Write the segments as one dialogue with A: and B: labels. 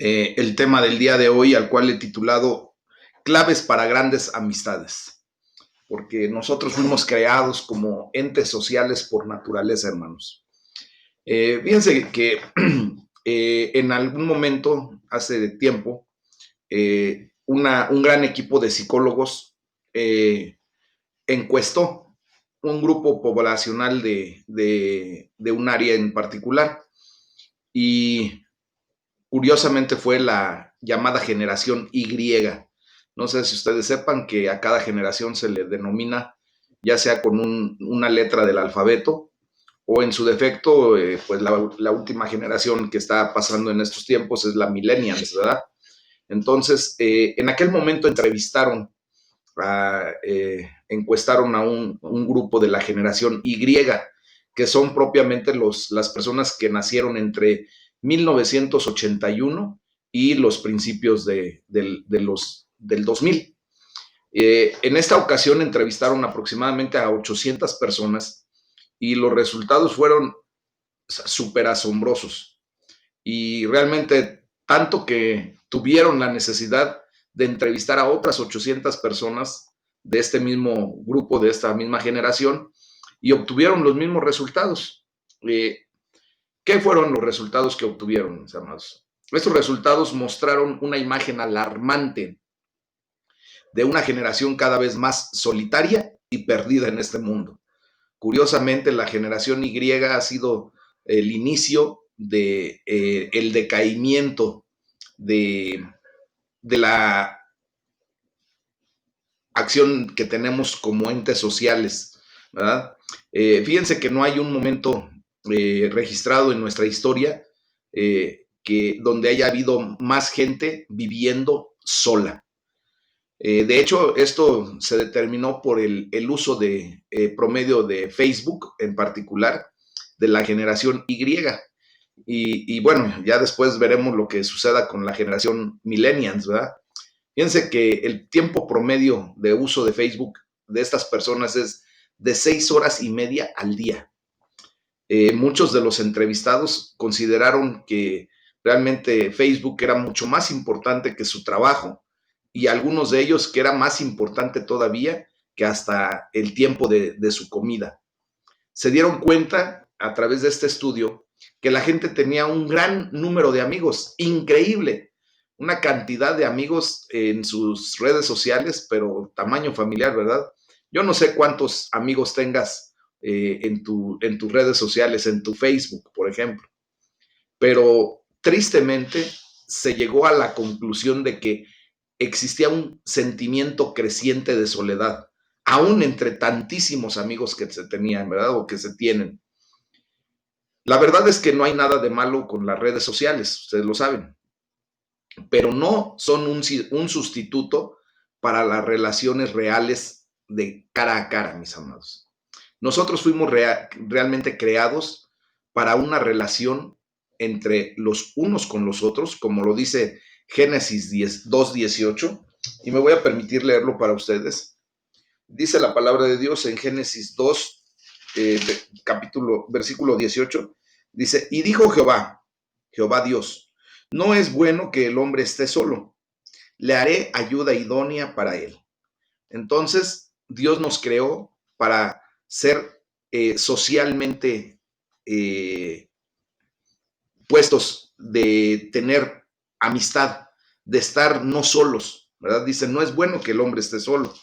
A: el tema del día de hoy, al cual he titulado Claves para grandes amistades, porque nosotros fuimos creados como entes sociales por naturaleza, hermanos. Fíjense que en algún momento, hace tiempo, un gran equipo de psicólogos encuestó un grupo poblacional de un área en particular y curiosamente fue la llamada generación Y. No sé si ustedes sepan que a cada generación se le denomina ya sea con una letra del alfabeto o en su defecto, pues la última generación que está pasando en estos tiempos es la millennials, ¿verdad? Entonces, en aquel momento encuestaron a un grupo de la generación Y, que son propiamente las personas que nacieron entre 1981 y los principios del 2000. En esta ocasión entrevistaron aproximadamente a 800 personas y los resultados fueron súper asombrosos. Y realmente tanto que tuvieron la necesidad de entrevistar a otras 800 personas de este mismo grupo, de esta misma generación, y obtuvieron los mismos resultados. ¿Qué fueron los resultados que obtuvieron, mis amados? Estos resultados mostraron una imagen alarmante de una generación cada vez más solitaria y perdida en este mundo. Curiosamente, la generación Y ha sido el inicio de el decaimiento de, de la acción que tenemos como entes sociales, ¿verdad? Fíjense que no hay un momento registrado en nuestra historia donde haya habido más gente viviendo sola. De hecho, esto se determinó por el uso de promedio de Facebook, en particular, de la generación Y. Y bueno, ya después veremos lo que suceda con la generación millennials, ¿verdad? Fíjense que el tiempo promedio de uso de Facebook de estas personas es de 6 horas y media al día. Muchos de los entrevistados consideraron que realmente Facebook era mucho más importante que su trabajo y algunos de ellos que era más importante todavía que hasta el tiempo de su comida. Se dieron cuenta a través de este estudio que la gente tenía un gran número de amigos, increíble, una cantidad de amigos en sus redes sociales, pero tamaño familiar, ¿verdad? Yo no sé cuántos amigos tengas en tus redes sociales, en tu Facebook, por ejemplo, pero tristemente se llegó a la conclusión de que existía un sentimiento creciente de soledad, aún entre tantísimos amigos que se tenían, ¿verdad? O que se tienen. La verdad es que no hay nada de malo con las redes sociales, ustedes lo saben, pero no son un sustituto para las relaciones reales de cara a cara, mis amados. Nosotros fuimos realmente creados para una relación entre los unos con los otros, como lo dice Génesis 2:18, y me voy a permitir leerlo para ustedes. Dice la palabra de Dios en Génesis 2, versículo 18, dice, y dijo Jehová Dios, no es bueno que el hombre esté solo, le haré ayuda idónea para él. Entonces, Dios nos creó para ser socialmente puestos, de tener amistad, de estar no solos, ¿verdad? Dice, no es bueno que el hombre esté solo.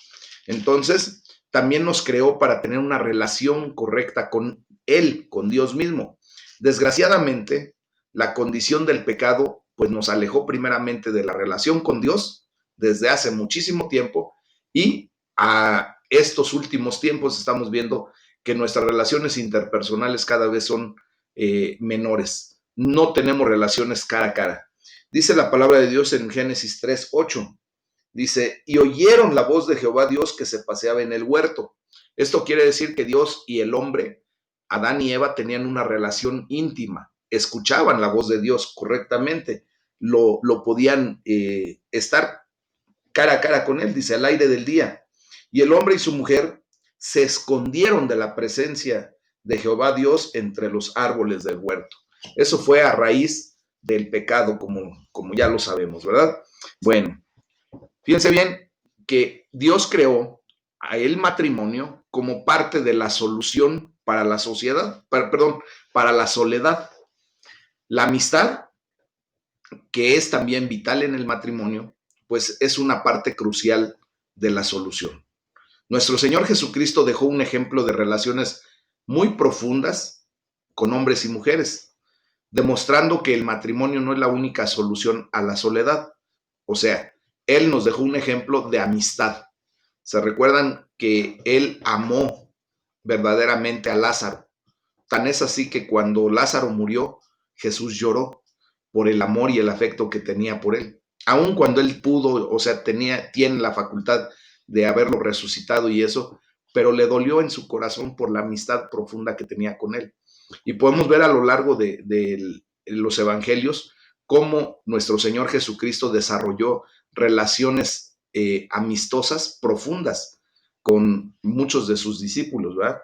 A: Entonces, también nos creó para tener una relación correcta con Él, con Dios mismo. Desgraciadamente, la condición del pecado, pues nos alejó primeramente de la relación con Dios desde hace muchísimo tiempo y a estos últimos tiempos estamos viendo que nuestras relaciones interpersonales cada vez son menores. No tenemos relaciones cara a cara. Dice la palabra de Dios en Génesis 3:8. Dice, y oyeron la voz de Jehová Dios que se paseaba en el huerto. Esto quiere decir que Dios y el hombre, Adán y Eva, tenían una relación íntima, escuchaban la voz de Dios correctamente, lo podían estar cara a cara con él, dice, al aire del día. Y el hombre y su mujer se escondieron de la presencia de Jehová Dios entre los árboles del huerto. Eso fue a raíz del pecado, como ya lo sabemos, ¿verdad? Bueno, fíjense bien que Dios creó a el matrimonio como parte de la solución para la sociedad, perdón, para la soledad. La amistad, que es también vital en el matrimonio, pues es una parte crucial de la solución. Nuestro Señor Jesucristo dejó un ejemplo de relaciones muy profundas con hombres y mujeres, demostrando que el matrimonio no es la única solución a la soledad. O sea, Él nos dejó un ejemplo de amistad. ¿Se recuerdan que Él amó verdaderamente a Lázaro? Tan es así que cuando Lázaro murió, Jesús lloró por el amor y el afecto que tenía por él. Aun cuando él pudo, o sea, tiene la facultad de haberlo resucitado y eso, pero le dolió en su corazón por la amistad profunda que tenía con él. Y podemos ver a lo largo de los evangelios cómo nuestro Señor Jesucristo desarrolló relaciones amistosas profundas con muchos de sus discípulos, ¿verdad?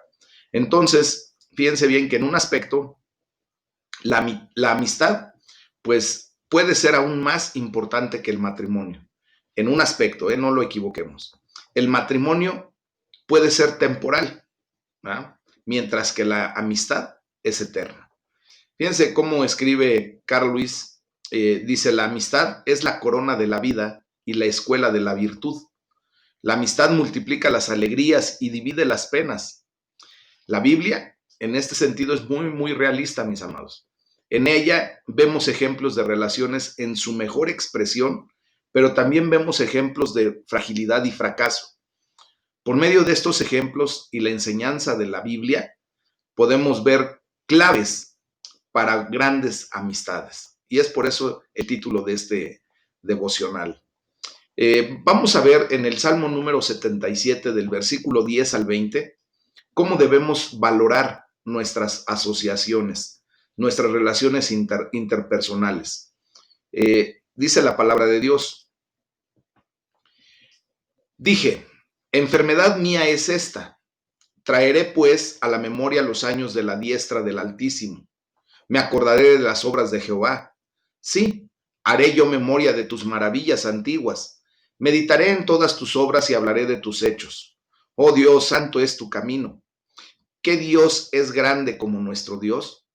A: Entonces, fíjense bien que en un aspecto, la amistad, pues puede ser aún más importante que el matrimonio. En un aspecto, no lo equivoquemos. El matrimonio puede ser temporal, ¿verdad? Mientras que la amistad es eterna. Fíjense cómo escribe Carl Luis, dice, la amistad es la corona de la vida y la escuela de la virtud. La amistad multiplica las alegrías y divide las penas. La Biblia, en este sentido, es muy, muy realista, mis amados. En ella vemos ejemplos de relaciones en su mejor expresión, pero también vemos ejemplos de fragilidad y fracaso. Por medio de estos ejemplos y la enseñanza de la Biblia, podemos ver claves para grandes amistades. Y es por eso el título de este devocional. Vamos a ver en el Salmo número 77, del versículo 10 al 20, cómo debemos valorar nuestras asociaciones, nuestras relaciones interpersonales. Dice la palabra de Dios, dije, enfermedad mía es esta, traeré pues a la memoria los años de la diestra del Altísimo, me acordaré de las obras de Jehová, sí, haré yo memoria de tus maravillas antiguas, meditaré en todas tus obras y hablaré de tus hechos. Oh Dios, santo es tu camino. ¿Qué Dios es grande como nuestro Dios?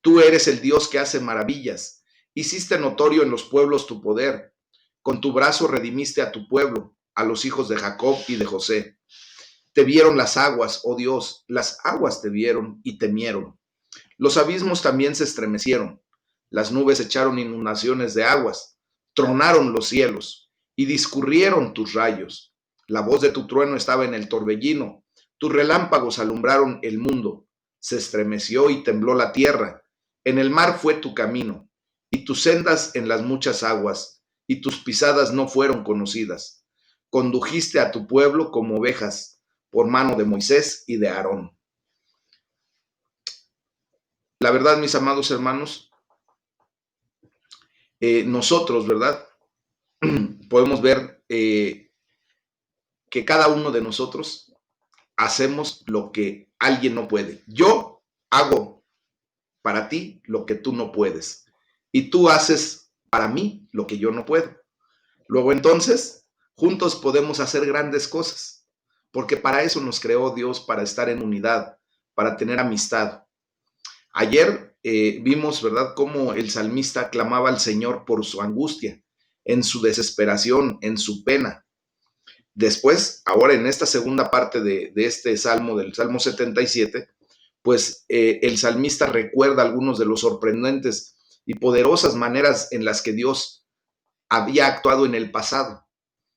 A: Tú eres el Dios que hace maravillas. Hiciste notorio en los pueblos tu poder. Con tu brazo redimiste a tu pueblo, a los hijos de Jacob y de José. Te vieron las aguas, oh Dios, las aguas te vieron y temieron. Los abismos también se estremecieron. Las nubes echaron inundaciones de aguas. Tronaron los cielos y discurrieron tus rayos. La voz de tu trueno estaba en el torbellino. Tus relámpagos alumbraron el mundo. Se estremeció y tembló la tierra. En el mar fue tu camino, y tus sendas en las muchas aguas, y tus pisadas no fueron conocidas. Condujiste a tu pueblo como ovejas, por mano de Moisés y de Aarón. La verdad, mis amados hermanos, nosotros, ¿verdad? Podemos ver que cada uno de nosotros hacemos lo que alguien no puede. Yo hago para ti lo que tú no puedes. Y tú haces para mí lo que yo no puedo. Luego entonces, juntos podemos hacer grandes cosas, porque para eso nos creó Dios, para estar en unidad, para tener amistad. Ayer vimos, ¿verdad?, cómo el salmista clamaba al Señor por su angustia, en su desesperación, en su pena. Después, ahora en esta segunda parte de este salmo, del Salmo 77, pues el salmista recuerda algunos de los sorprendentes y poderosas maneras en las que Dios había actuado en el pasado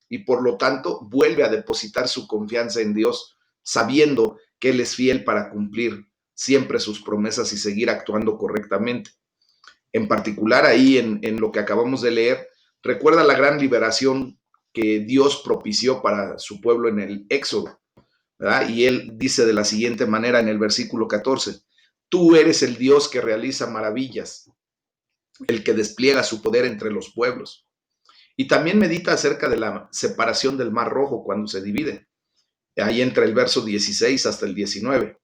A: y por lo tanto vuelve a depositar su confianza en Dios, sabiendo que Él es fiel para cumplir siempre sus promesas y seguir actuando correctamente. En particular ahí en lo que acabamos de leer, recuerda la gran liberación que Dios propició para su pueblo en el Éxodo, ¿verdad? Y Él dice de la siguiente manera en el versículo 14, tú eres el Dios que realiza maravillas, el que despliega su poder entre los pueblos. Y también medita acerca de la separación del Mar Rojo cuando se divide, ahí entre el verso 16 hasta el 19.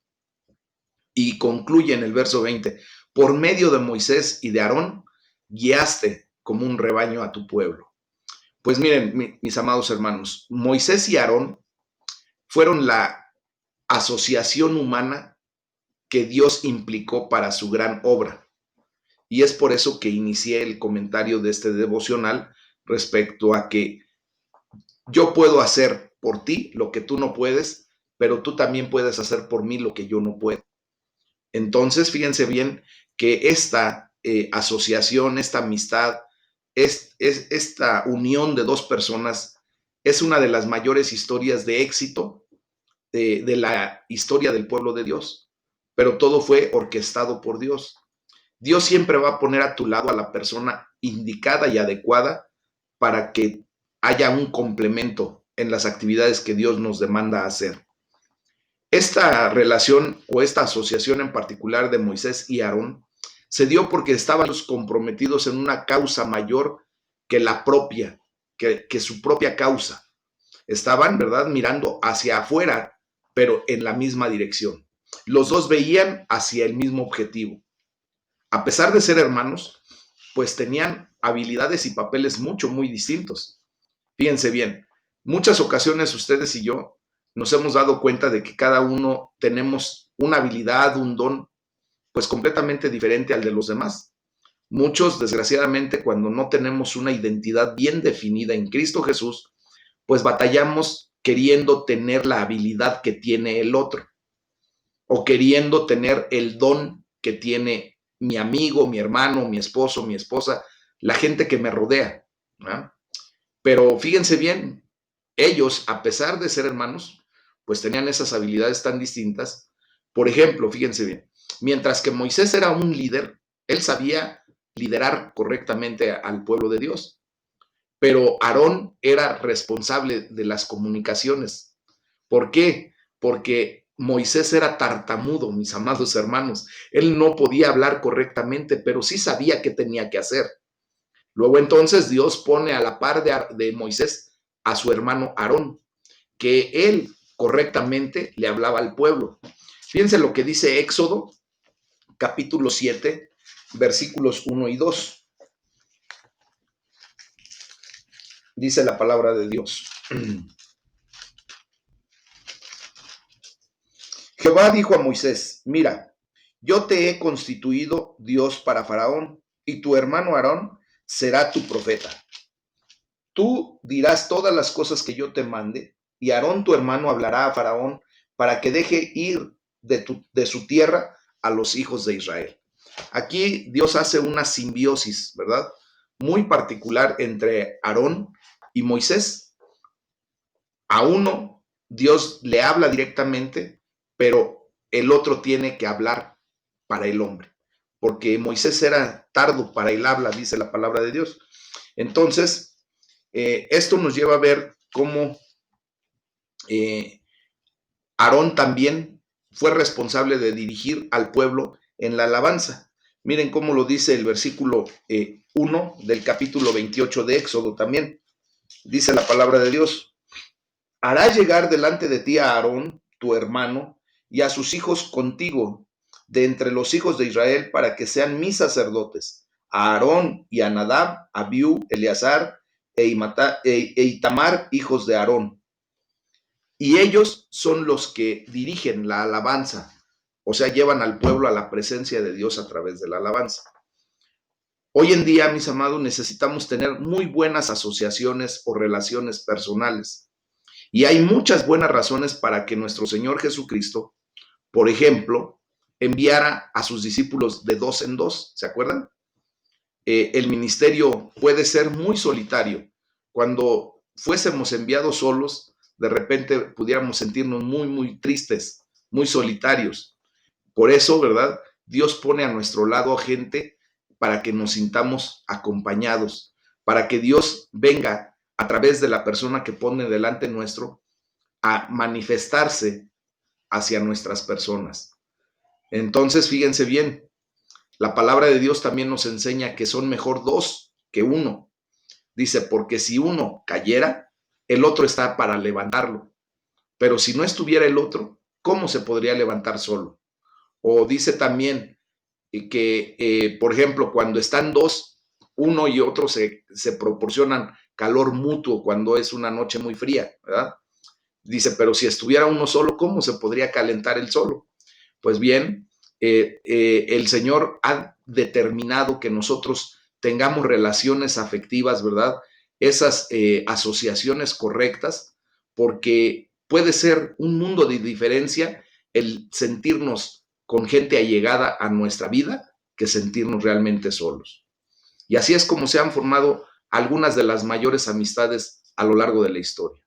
A: Y concluye en el verso 20, por medio de Moisés y de Aarón, guiaste como un rebaño a tu pueblo. Pues miren, mis amados hermanos, Moisés y Aarón fueron la asociación humana que Dios implicó para su gran obra. Y es por eso que inicié el comentario de este devocional respecto a que yo puedo hacer por ti lo que tú no puedes, pero tú también puedes hacer por mí lo que yo no puedo. Entonces, fíjense bien que esta asociación, esta amistad, esta unión de dos personas es una de las mayores historias de éxito de la historia del pueblo de Dios, pero todo fue orquestado por Dios. Dios siempre va a poner a tu lado a la persona indicada y adecuada para que haya un complemento en las actividades que Dios nos demanda hacer. Esta relación o esta asociación en particular de Moisés y Aarón se dio porque estaban comprometidos en una causa mayor que la propia, que su propia causa. Estaban, ¿verdad?, mirando hacia afuera, pero en la misma dirección. Los dos veían hacia el mismo objetivo. A pesar de ser hermanos, pues tenían habilidades y papeles muy distintos. Fíjense bien, muchas ocasiones ustedes y yo nos hemos dado cuenta de que cada uno tenemos una habilidad, un don, pues completamente diferente al de los demás. Muchos, desgraciadamente, cuando no tenemos una identidad bien definida en Cristo Jesús, pues batallamos queriendo tener la habilidad que tiene el otro o queriendo tener el don que tiene mi amigo, mi hermano, mi esposo, mi esposa, la gente que me rodea, ¿no? Pero fíjense bien, ellos, a pesar de ser hermanos, pues tenían esas habilidades tan distintas. Por ejemplo, fíjense bien, mientras que Moisés era un líder, él sabía liderar correctamente al pueblo de Dios, pero Aarón era responsable de las comunicaciones. ¿Por qué? Porque Moisés era tartamudo, mis amados hermanos. Él no podía hablar correctamente, pero sí sabía qué tenía que hacer. Luego entonces Dios pone a la par de Moisés a su hermano Aarón, que él correctamente le hablaba al pueblo. Fíjense lo que dice Éxodo, capítulo 7, versículos 1 y 2. Dice la palabra de Dios. Jehová dijo a Moisés, mira, yo te he constituido Dios para Faraón, y tu hermano Aarón será tu profeta. Tú dirás todas las cosas que yo te mande, y Aarón tu hermano hablará a Faraón para que deje ir de su tierra a los hijos de Israel. Aquí Dios hace una simbiosis, ¿verdad? Muy particular entre Aarón y Moisés. A uno Dios le habla directamente, pero el otro tiene que hablar para el hombre, porque Moisés era tardo para el habla, dice la palabra de Dios. Entonces, esto nos lleva a ver cómo Aarón también fue responsable de dirigir al pueblo en la alabanza. Miren cómo lo dice el versículo 1 del capítulo 28 de Éxodo también. Dice la palabra de Dios, hará llegar delante de ti a Aarón, tu hermano, y a sus hijos contigo, de entre los hijos de Israel, para que sean mis sacerdotes, a Aarón y a Nadab, Abiú, Eleazar e Itamar, hijos de Aarón. Y ellos son los que dirigen la alabanza, o sea, llevan al pueblo a la presencia de Dios a través de la alabanza. Hoy en día, mis amados, necesitamos tener muy buenas asociaciones o relaciones personales. Y hay muchas buenas razones para que nuestro Señor Jesucristo, por ejemplo, enviara a sus discípulos de dos en dos. ¿Se acuerdan? El ministerio puede ser muy solitario. Cuando fuésemos enviados solos, de repente pudiéramos sentirnos muy tristes, muy solitarios. Por eso, ¿verdad? Dios pone a nuestro lado a gente para que nos sintamos acompañados, para que Dios venga a través de la persona que pone delante nuestro a manifestarse hacia nuestras personas. Entonces, fíjense bien, la palabra de Dios también nos enseña que son mejor dos que uno. Dice, porque si uno cayera, el otro está para levantarlo. Pero si no estuviera el otro, ¿cómo se podría levantar solo? O dice también que, por ejemplo, cuando están dos, uno y otro se proporcionan calor mutuo cuando es una noche muy fría, ¿verdad? Dice, pero si estuviera uno solo, ¿cómo se podría calentar el solo? Pues bien, el Señor ha determinado que nosotros tengamos relaciones afectivas, ¿verdad? Esas asociaciones correctas, porque puede ser un mundo de diferencia el sentirnos con gente allegada a nuestra vida que sentirnos realmente solos. Y así es como se han formado algunas de las mayores amistades a lo largo de la historia.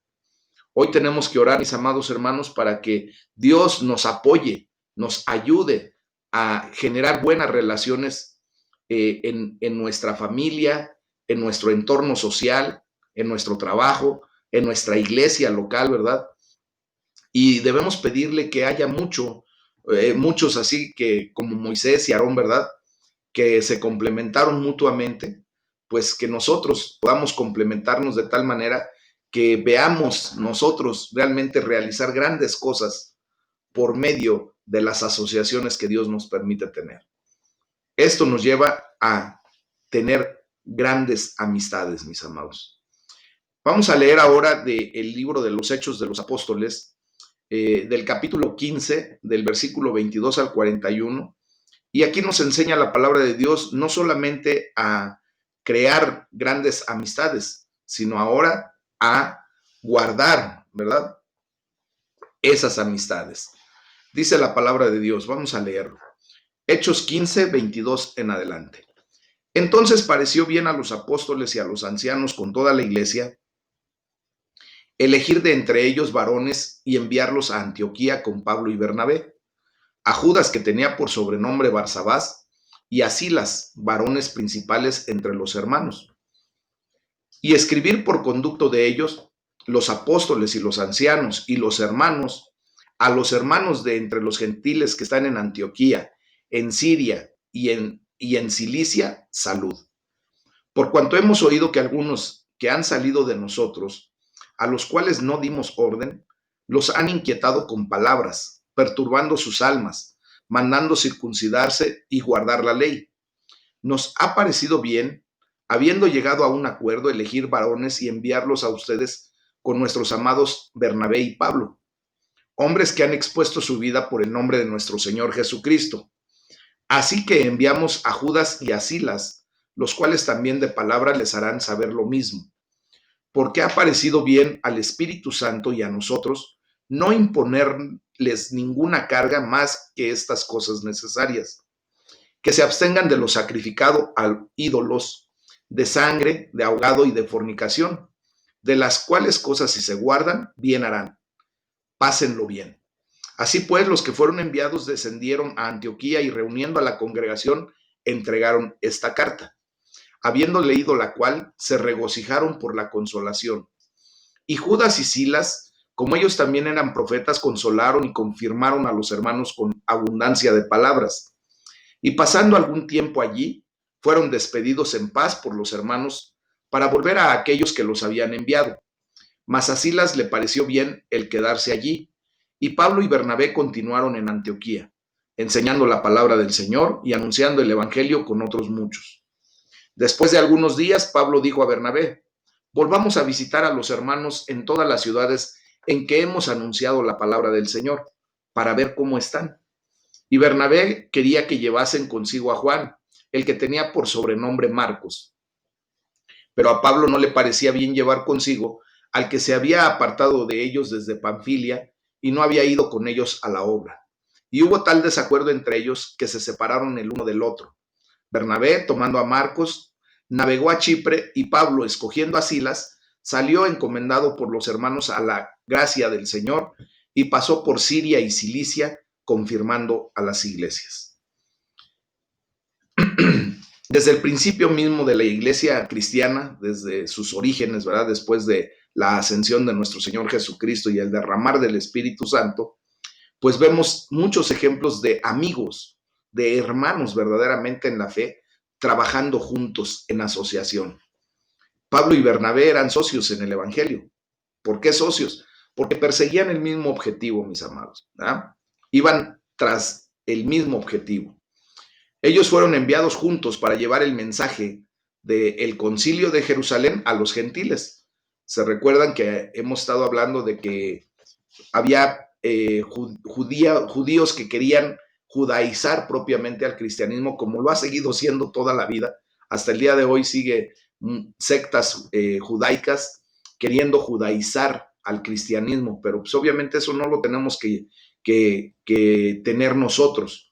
A: Hoy tenemos que orar, mis amados hermanos, para que Dios nos apoye, nos ayude a generar buenas relaciones en nuestra familia, en nuestro entorno social, en nuestro trabajo, en nuestra iglesia local, ¿verdad? Y debemos pedirle que haya muchos así que como Moisés y Aarón, ¿verdad? Que se complementaron mutuamente, pues que nosotros podamos complementarnos de tal manera que veamos nosotros realmente realizar grandes cosas por medio de las asociaciones que Dios nos permite tener. Esto nos lleva a tener grandes amistades, mis amados. Vamos a leer ahora del libro de los Hechos de los Apóstoles, del capítulo 15, del versículo 22 al 41. Y aquí nos enseña la palabra de Dios no solamente a crear grandes amistades, sino ahora a guardar, ¿verdad? Esas amistades. Dice la palabra de Dios, vamos a leerlo. Hechos 15, 22 en adelante. Entonces pareció bien a los apóstoles y a los ancianos con toda la iglesia elegir de entre ellos varones y enviarlos a Antioquía con Pablo y Bernabé, a Judas, que tenía por sobrenombre Barsabás, y a Silas, varones principales entre los hermanos, y escribir por conducto de ellos, los apóstoles y los ancianos y los hermanos, a los hermanos de entre los gentiles que están en Antioquía, en Siria y en Cilicia, salud. Por cuanto hemos oído que algunos que han salido de nosotros, a los cuales no dimos orden, los han inquietado con palabras, perturbando sus almas, mandando circuncidarse y guardar la ley. Nos ha parecido bien, habiendo llegado a un acuerdo, elegir varones y enviarlos a ustedes con nuestros amados Bernabé y Pablo, hombres que han expuesto su vida por el nombre de nuestro Señor Jesucristo. Así que enviamos a Judas y a Silas, los cuales también de palabra les harán saber lo mismo, porque ha parecido bien al Espíritu Santo y a nosotros no imponerles ninguna carga más que estas cosas necesarias, que se abstengan de lo sacrificado a ídolos, de sangre, de ahogado y de fornicación, de las cuales cosas si se guardan, bien harán. Pásenlo bien. Así pues, los que fueron enviados descendieron a Antioquía y reuniendo a la congregación, entregaron esta carta. Habiendo leído la cual, se regocijaron por la consolación. Y Judas y Silas, como ellos también eran profetas, consolaron y confirmaron a los hermanos con abundancia de palabras. Y pasando algún tiempo allí, fueron despedidos en paz por los hermanos para volver a aquellos que los habían enviado. Mas a Silas le pareció bien el quedarse allí, y Pablo y Bernabé continuaron en Antioquía, enseñando la palabra del Señor y anunciando el evangelio con otros muchos. Después de algunos días, Pablo dijo a Bernabé: volvamos a visitar a los hermanos en todas las ciudades en que hemos anunciado la palabra del Señor, para ver cómo están. Y Bernabé quería que llevasen consigo a Juan, el que tenía por sobrenombre Marcos. Pero a Pablo no le parecía bien llevar consigo al que se había apartado de ellos desde Panfilia y no había ido con ellos a la obra. Y hubo tal desacuerdo entre ellos que se separaron el uno del otro. Bernabé, tomando a Marcos, navegó a Chipre, y Pablo, escogiendo a Silas, salió encomendado por los hermanos a la gracia del Señor y pasó por Siria y Cilicia, confirmando a las iglesias. Desde el principio mismo de la iglesia cristiana, desde sus orígenes, ¿verdad? Después de la ascensión de nuestro Señor Jesucristo y el derramar del Espíritu Santo, pues vemos muchos ejemplos de amigos, de hermanos verdaderamente en la fe, trabajando juntos en asociación. Pablo y Bernabé eran socios en el Evangelio. ¿Por qué socios? Porque perseguían el mismo objetivo, mis amados, ¿verdad? Iban tras el mismo objetivo. Ellos fueron enviados juntos para llevar el mensaje del concilio de Jerusalén a los gentiles. Se recuerdan que hemos estado hablando de que había judíos que querían judaizar propiamente al cristianismo, como lo ha seguido siendo toda la vida. Hasta el día de hoy sigue sectas judaicas queriendo judaizar al cristianismo, pero pues obviamente eso no lo tenemos que tener nosotros.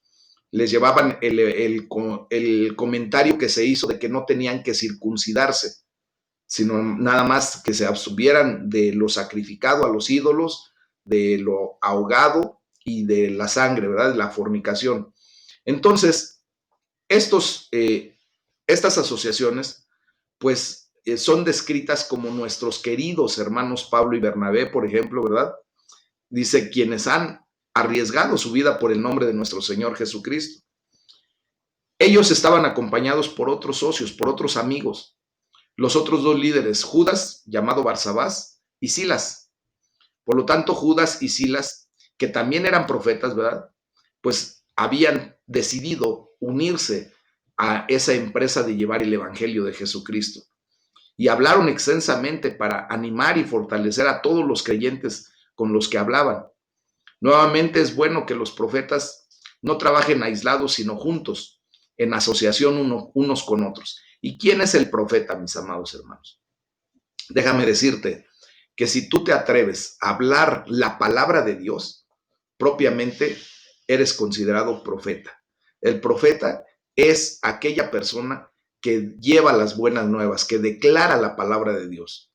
A: Les llevaban el comentario que se hizo de que no tenían que circuncidarse, sino nada más que se abstuvieran de lo sacrificado a los ídolos, de lo ahogado y de la sangre, ¿verdad? De la fornicación. Entonces, estas asociaciones, pues, son descritas como nuestros queridos hermanos Pablo y Bernabé, por ejemplo, ¿verdad? Dice, quienes han arriesgado su vida por el nombre de nuestro Señor Jesucristo. Ellos estaban acompañados por otros socios, por otros amigos. Los otros dos líderes, Judas, llamado Barsabás, y Silas. Por lo tanto, Judas y Silas, que también eran profetas, ¿verdad? Pues habían decidido unirse a esa empresa de llevar el evangelio de Jesucristo. Y hablaron extensamente para animar y fortalecer a todos los creyentes con los que hablaban. Nuevamente es bueno que los profetas no trabajen aislados, sino juntos, en asociación unos con otros. ¿Y quién es el profeta, mis amados hermanos? Déjame decirte que si tú te atreves a hablar la palabra de Dios, propiamente eres considerado profeta. El profeta es aquella persona que lleva las buenas nuevas, que declara la palabra de Dios.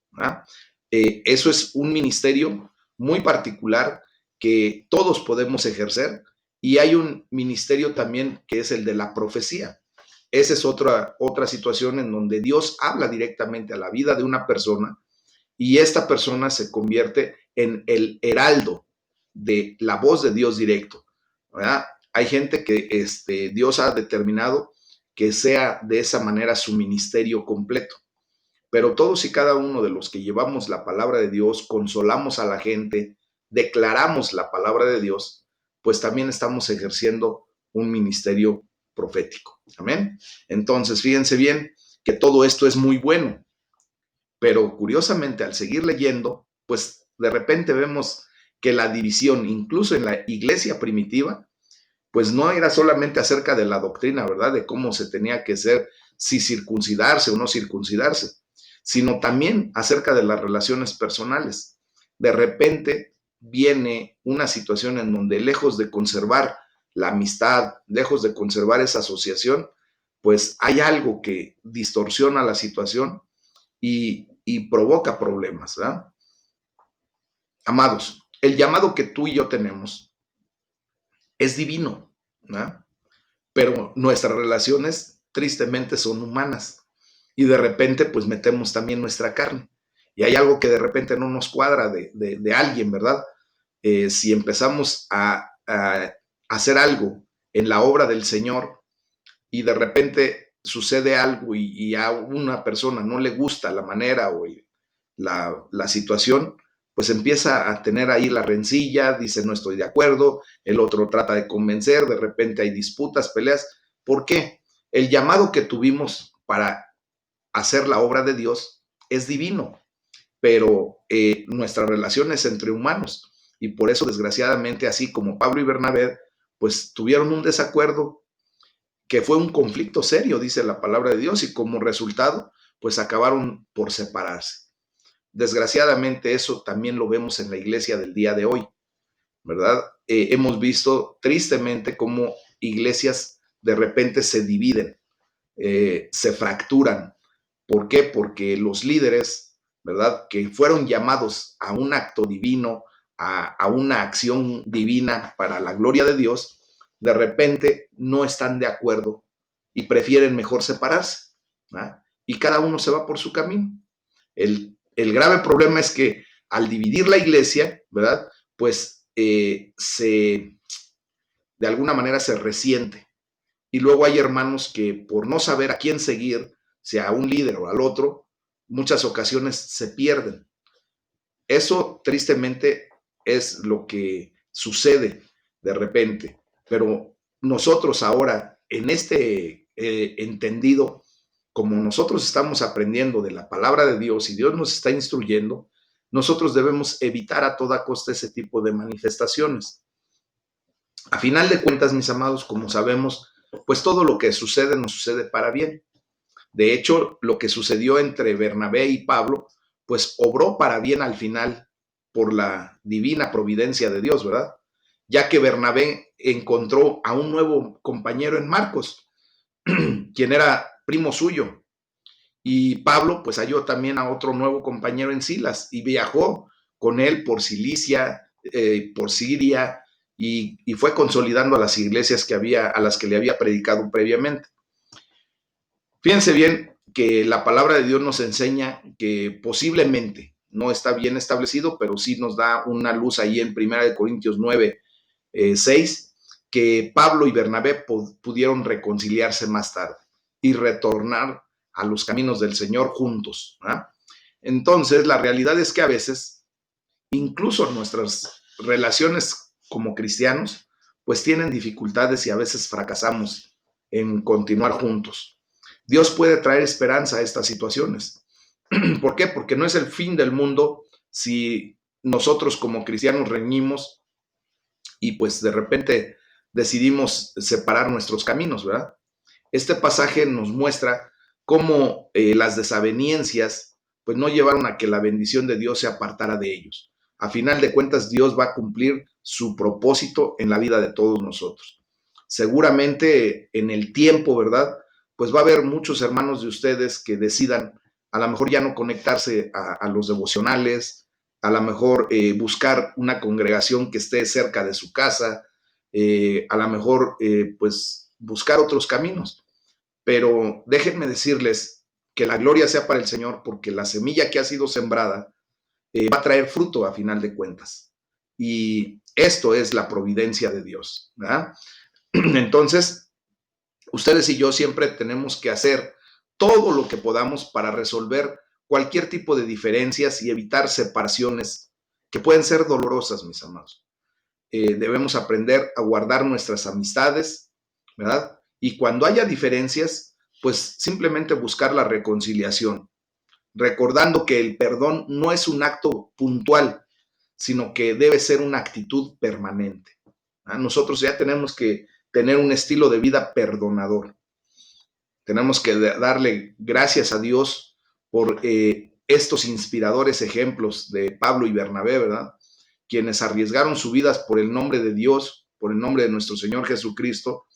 A: Eso es un ministerio muy particular que todos podemos ejercer, y hay un ministerio también que es el de la profecía. Esa es otra situación en donde Dios habla directamente a la vida de una persona, y esta persona se convierte en el heraldo de la voz de Dios directo, ¿verdad? Hay gente que Dios ha determinado que sea de esa manera su ministerio completo, pero todos y cada uno de los que llevamos la palabra de Dios, consolamos a la gente, declaramos la palabra de Dios, pues también estamos ejerciendo un ministerio profético. Amén. Entonces, fíjense bien que todo esto es muy bueno, pero curiosamente al seguir leyendo, pues de repente vemos que la división, incluso en la iglesia primitiva, pues no era solamente acerca de la doctrina, ¿verdad? De cómo se tenía que ser, si circuncidarse o no circuncidarse, sino también acerca de las relaciones personales. De repente viene una situación en donde, lejos de conservar la amistad, lejos de conservar esa asociación, pues hay algo que distorsiona la situación y provoca problemas, ¿verdad? Amados, el llamado que tú y yo tenemos es divino, ¿verdad? Pero nuestras relaciones tristemente son humanas, y de repente pues metemos también nuestra carne, y hay algo que de repente no nos cuadra de alguien, ¿verdad? Si empezamos a hacer algo en la obra del Señor y de repente sucede algo y a una persona no le gusta la manera o la situación, pues empieza a tener ahí la rencilla, dice no estoy de acuerdo, el otro trata de convencer, de repente hay disputas, peleas. ¿Por qué? El llamado que tuvimos para hacer la obra de Dios es divino, pero nuestras relaciones entre humanos, y por eso desgraciadamente, así como Pablo y Bernabé, pues tuvieron un desacuerdo que fue un conflicto serio, dice la palabra de Dios, y como resultado, pues acabaron por separarse. Desgraciadamente eso también lo vemos en la iglesia del día de hoy, ¿verdad? Hemos visto tristemente cómo iglesias de repente se dividen, se fracturan. ¿Por qué? Porque los líderes, ¿verdad? Que fueron llamados a un acto divino, a una acción divina para la gloria de Dios, de repente no están de acuerdo y prefieren mejor separarse, ¿verdad? Y cada uno se va por su camino. El grave problema es que al dividir la iglesia, ¿verdad? Pues de alguna manera se resiente. Y luego hay hermanos que por no saber a quién seguir, sea a un líder o al otro, muchas ocasiones se pierden. Eso tristemente es lo que sucede de repente. Pero nosotros ahora, en este entendido, como nosotros estamos aprendiendo de la palabra de Dios y Dios nos está instruyendo, nosotros debemos evitar a toda costa ese tipo de manifestaciones. A final de cuentas, mis amados, como sabemos, pues todo lo que sucede nos sucede para bien. De hecho, lo que sucedió entre Bernabé y Pablo, pues obró para bien al final por la divina providencia de Dios, ¿verdad? Ya que Bernabé encontró a un nuevo compañero en Marcos, quien era primo suyo, y Pablo pues halló también a otro nuevo compañero en Silas y viajó con él por Cilicia, por Siria, y fue consolidando a las iglesias a las que le había predicado previamente. Fíjense bien que la palabra de Dios nos enseña que posiblemente no está bien establecido, pero sí nos da una luz ahí en 1 Corintios 9, 6, que Pablo y Bernabé pudieron reconciliarse más tarde y retornar a los caminos del Señor juntos, ¿verdad? Entonces, la realidad es que a veces, incluso nuestras relaciones como cristianos, pues tienen dificultades y a veces fracasamos en continuar juntos. Dios puede traer esperanza a estas situaciones. ¿Por qué? Porque no es el fin del mundo si nosotros como cristianos reñimos y pues de repente decidimos separar nuestros caminos, ¿verdad? Este pasaje nos muestra cómo las desavenencias pues no llevaron a que la bendición de Dios se apartara de ellos. A final de cuentas, Dios va a cumplir su propósito en la vida de todos nosotros. Seguramente en el tiempo, ¿verdad? Pues va a haber muchos hermanos de ustedes que decidan a lo mejor ya no conectarse a los devocionales, a lo mejor buscar una congregación que esté cerca de su casa, a lo mejor pues buscar otros caminos. Pero déjenme decirles que la gloria sea para el Señor, porque la semilla que ha sido sembrada va a traer fruto a final de cuentas. Y esto es la providencia de Dios, ¿verdad? Entonces, ustedes y yo siempre tenemos que hacer todo lo que podamos para resolver cualquier tipo de diferencias y evitar separaciones que pueden ser dolorosas, mis amados. Debemos aprender a guardar nuestras amistades, ¿verdad? Y cuando haya diferencias, pues simplemente buscar la reconciliación, recordando que el perdón no es un acto puntual, sino que debe ser una actitud permanente. ¿Ah? Nosotros ya tenemos que tener un estilo de vida perdonador. Tenemos que darle gracias a Dios por estos inspiradores ejemplos de Pablo y Bernabé, ¿verdad? Quienes arriesgaron sus vidas por el nombre de Dios, por el nombre de nuestro Señor Jesucristo,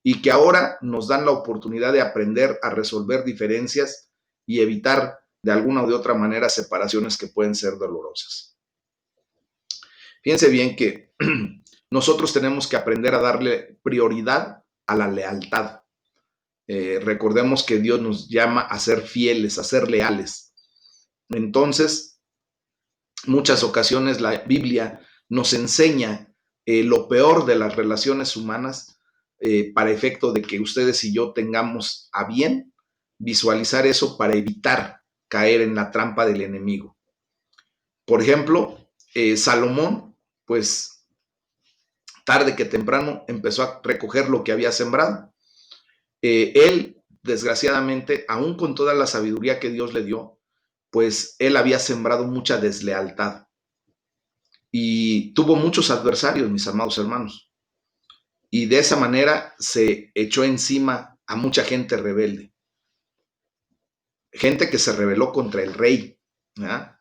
A: y que ahora nos dan la oportunidad de aprender a resolver diferencias y evitar de alguna o de otra manera separaciones que pueden ser dolorosas. Fíjense bien que nosotros tenemos que aprender a darle prioridad a la lealtad. Recordemos que Dios nos llama a ser fieles, a ser leales. Entonces, muchas ocasiones la Biblia nos enseña lo peor de las relaciones humanas para efecto de que ustedes y yo tengamos a bien visualizar eso para evitar caer en la trampa del enemigo. Por ejemplo, Salomón, pues tarde que temprano empezó a recoger lo que había sembrado. Él, desgraciadamente, aún con toda la sabiduría que Dios le dio, pues él había sembrado mucha deslealtad y tuvo muchos adversarios, mis amados hermanos. Y de esa manera se echó encima a mucha gente rebelde, gente que se rebeló contra el rey, ¿verdad?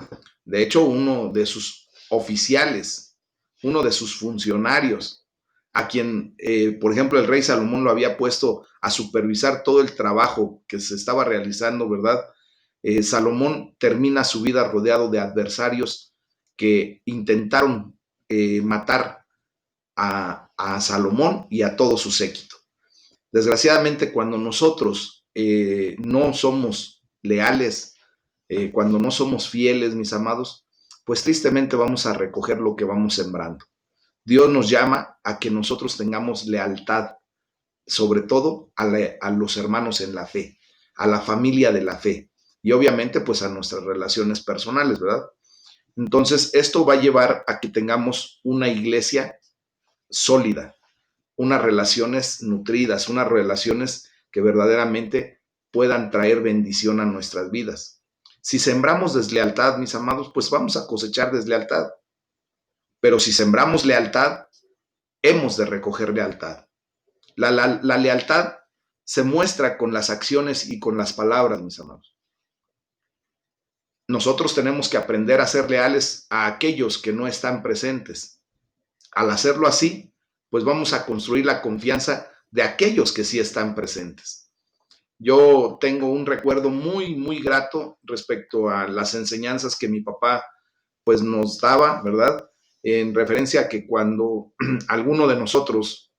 A: De hecho, uno de sus oficiales, uno de sus funcionarios, a quien, por ejemplo, el rey Salomón lo había puesto a supervisar todo el trabajo que se estaba realizando, ¿verdad? Salomón termina su vida rodeado de adversarios que intentaron matar a Salomón y a todo su séquito. Desgraciadamente, cuando nosotros no somos leales, cuando no somos fieles, mis amados, pues tristemente vamos a recoger lo que vamos sembrando. Dios nos llama a que nosotros tengamos lealtad, sobre todo a los hermanos en la fe, a la familia de la fe y obviamente pues a nuestras relaciones personales, ¿verdad? Entonces, esto va a llevar a que tengamos una iglesia sólida, unas relaciones nutridas, unas relaciones que verdaderamente puedan traer bendición a nuestras vidas. Si sembramos deslealtad, mis amados, pues vamos a cosechar deslealtad. Pero si sembramos lealtad, hemos de recoger lealtad. La lealtad se muestra con las acciones y con las palabras, mis amados. Nosotros tenemos que aprender a ser leales a aquellos que no están presentes. Al hacerlo así, pues vamos a construir la confianza de aquellos que sí están presentes. Yo tengo un recuerdo muy, muy grato respecto a las enseñanzas que mi papá pues nos daba, ¿verdad? En referencia a que cuando alguno de nosotros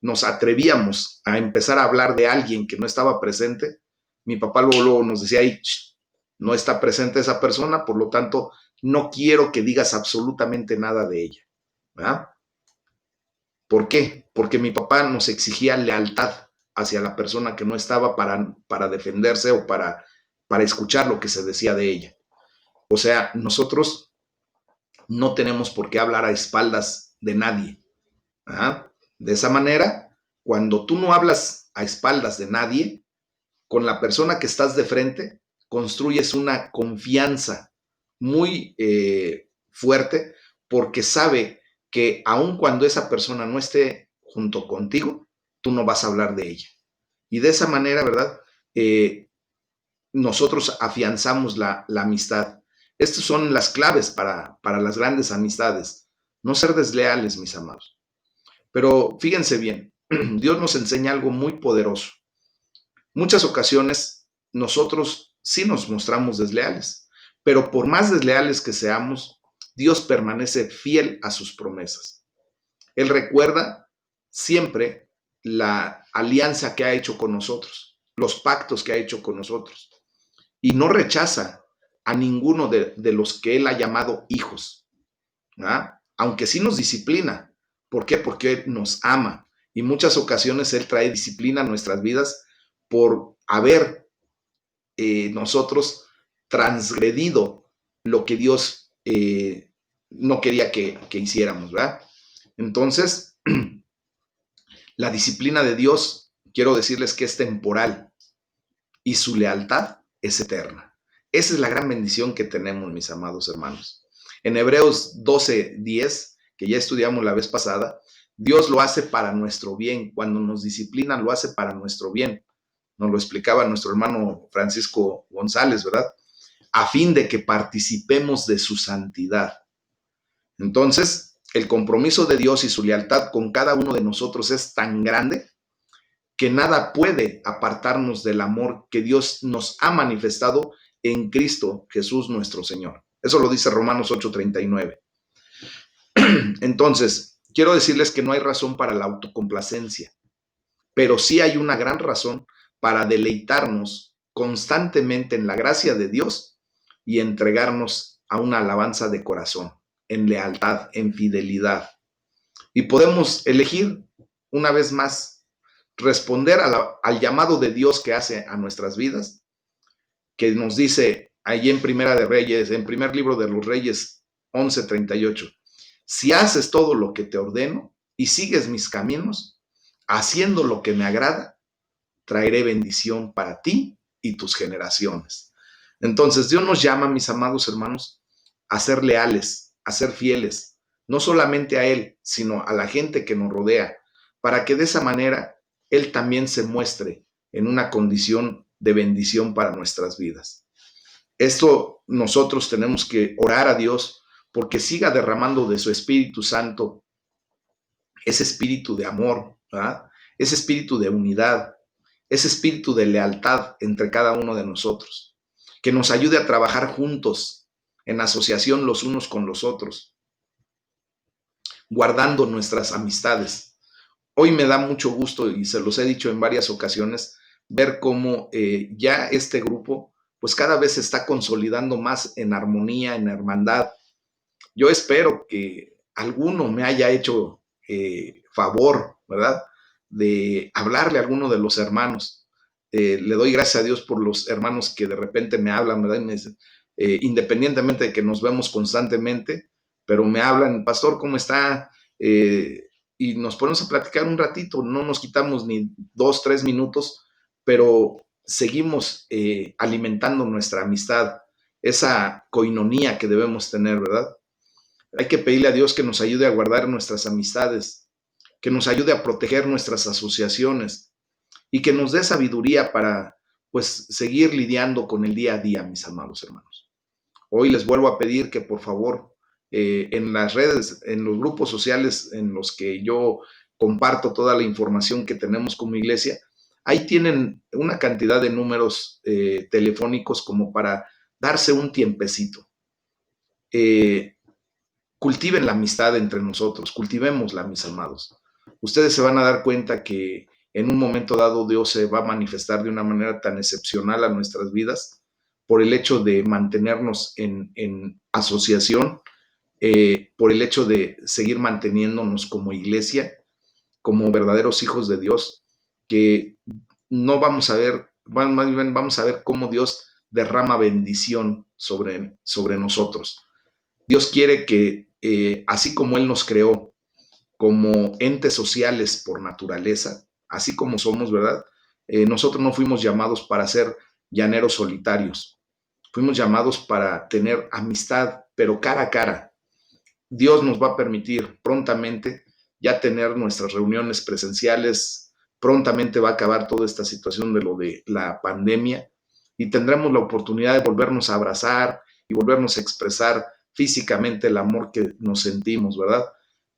A: nos atrevíamos a empezar a hablar de alguien que no estaba presente, mi papá luego nos decía, ahí, no está presente esa persona, por lo tanto, no quiero que digas absolutamente nada de ella, ¿verdad? ¿Por qué? Porque mi papá nos exigía lealtad hacia la persona que no estaba para defenderse o para escuchar lo que se decía de ella. O sea, nosotros no tenemos por qué hablar a espaldas de nadie. ¿Ah? De esa manera, cuando tú no hablas a espaldas de nadie, con la persona que estás de frente, construyes una confianza muy fuerte porque sabe que aun cuando esa persona no esté junto contigo, tú no vas a hablar de ella. Y de esa manera, ¿verdad? Nosotros afianzamos la amistad. Estas son las claves para las grandes amistades. No ser desleales, mis amados. Pero fíjense bien, Dios nos enseña algo muy poderoso. Muchas ocasiones nosotros sí nos mostramos desleales, pero por más desleales que seamos, Dios permanece fiel a sus promesas. Él recuerda siempre la alianza que ha hecho con nosotros, los pactos que ha hecho con nosotros, y no rechaza a ninguno de los que Él ha llamado hijos, ¿ah? Aunque sí nos disciplina. ¿Por qué? Porque Él nos ama. Y muchas ocasiones Él trae disciplina a nuestras vidas por haber nosotros transgredido lo que Dios no quería que hiciéramos, ¿verdad? Entonces, la disciplina de Dios, quiero decirles que es temporal y su lealtad es eterna. Esa es la gran bendición que tenemos, mis amados hermanos. En Hebreos 12:10, que ya estudiamos la vez pasada, Dios lo hace para nuestro bien. Cuando nos disciplina, lo hace para nuestro bien. Nos lo explicaba nuestro hermano Francisco González, ¿verdad? A fin de que participemos de su santidad. Entonces, el compromiso de Dios y su lealtad con cada uno de nosotros es tan grande que nada puede apartarnos del amor que Dios nos ha manifestado en Cristo Jesús nuestro Señor. Eso lo dice Romanos 8:39. Entonces, quiero decirles que no hay razón para la autocomplacencia, pero sí hay una gran razón para deleitarnos constantemente en la gracia de Dios y entregarnos a una alabanza de corazón, en lealtad, en fidelidad. Y podemos elegir una vez más responder al llamado de Dios que hace a nuestras vidas, que nos dice allí en Primera de Reyes, en primer libro de los Reyes 11:38, si haces todo lo que te ordeno y sigues mis caminos, haciendo lo que me agrada, traeré bendición para ti y tus generaciones. Entonces Dios nos llama, mis amados hermanos, a ser leales, a ser fieles, no solamente a Él, sino a la gente que nos rodea, para que de esa manera Él también se muestre en una condición de bendición para nuestras vidas. Esto nosotros tenemos que orar a Dios porque siga derramando de su Espíritu Santo ese espíritu de amor, ¿verdad? Ese espíritu de unidad, ese espíritu de lealtad entre cada uno de nosotros, que nos ayude a trabajar juntos en asociación los unos con los otros, guardando nuestras amistades. Hoy me da mucho gusto, y se los he dicho en varias ocasiones, ver cómo ya este grupo, pues cada vez se está consolidando más en armonía, en hermandad. Yo espero que alguno me haya hecho favor, ¿verdad? De hablarle a alguno de los hermanos. Le doy gracias a Dios por los hermanos que de repente me hablan, ¿verdad? Y me dicen, independientemente de que nos vemos constantemente, pero me hablan, pastor, ¿cómo está? Y nos ponemos a platicar un ratito, no nos quitamos ni 2, 3 minutos, pero seguimos alimentando nuestra amistad, esa coinonía que debemos tener, ¿verdad? Hay que pedirle a Dios que nos ayude a guardar nuestras amistades, que nos ayude a proteger nuestras asociaciones y que nos dé sabiduría para, pues, seguir lidiando con el día a día, mis amados hermanos. Hoy les vuelvo a pedir que por favor en las redes, en los grupos sociales en los que yo comparto toda la información que tenemos como iglesia, ahí tienen una cantidad de números telefónicos como para darse un tiempecito. Eh, Cultiven la amistad entre nosotros, cultivémosla, mis amados. Ustedes se van a dar cuenta que en un momento dado Dios se va a manifestar de una manera tan excepcional a nuestras vidas por el hecho de mantenernos en asociación, por el hecho de seguir manteniéndonos como iglesia, como verdaderos hijos de Dios, que no vamos a ver, más bien vamos a ver cómo Dios derrama bendición sobre nosotros. Dios quiere que, así como Él nos creó como entes sociales por naturaleza, así como somos, ¿verdad? Nosotros no fuimos llamados para ser llaneros solitarios, fuimos llamados para tener amistad, pero cara a cara. Dios nos va a permitir prontamente ya tener nuestras reuniones presenciales, prontamente va a acabar toda esta situación de lo de la pandemia y tendremos la oportunidad de volvernos a abrazar y volvernos a expresar físicamente el amor que nos sentimos, ¿verdad?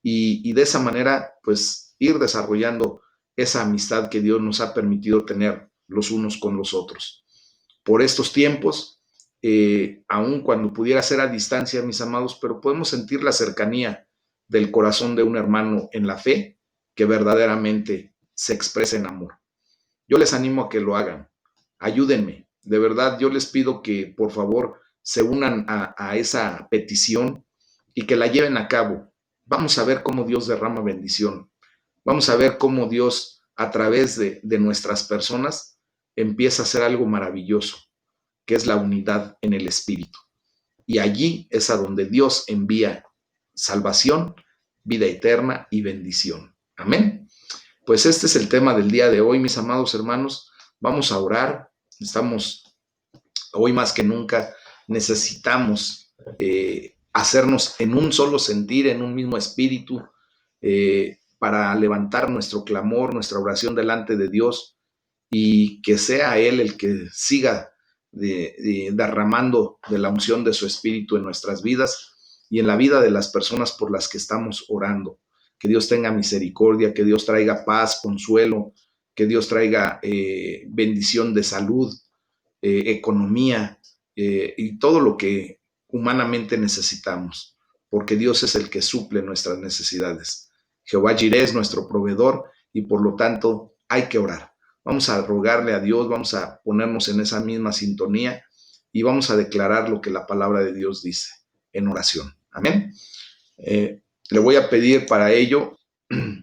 A: Y de esa manera, pues, ir desarrollando esa amistad que Dios nos ha permitido tener los unos con los otros. Por estos tiempos, aun cuando pudiera ser a distancia, mis amados, pero podemos sentir la cercanía del corazón de un hermano en la fe que verdaderamente se expresa en amor. Yo les animo a que lo hagan. Ayúdenme. De verdad, yo les pido que por favor se unan a esa petición y que la lleven a cabo. Vamos a ver cómo Dios derrama bendición. Vamos a ver cómo Dios, a través de nuestras personas, empieza a hacer algo maravilloso, que es la unidad en el Espíritu. Y allí es a donde Dios envía salvación, vida eterna y bendición. Amén. Pues este es el tema del día de hoy, mis amados hermanos. Vamos a orar. Estamos hoy más que nunca, necesitamos hacernos en un solo sentir, en un mismo espíritu, para levantar nuestro clamor, nuestra oración delante de Dios y que sea Él el que siga derramando de la unción de su espíritu en nuestras vidas y en la vida de las personas por las que estamos orando. Que Dios tenga misericordia, que Dios traiga paz, consuelo, que Dios traiga bendición de salud, economía y todo lo que humanamente necesitamos, porque Dios es el que suple nuestras necesidades. Jehová Jireh es nuestro proveedor y por lo tanto hay que orar. Vamos a rogarle a Dios, vamos a ponernos en esa misma sintonía y vamos a declarar lo que la palabra de Dios dice en oración. Amén. Le voy a pedir para ello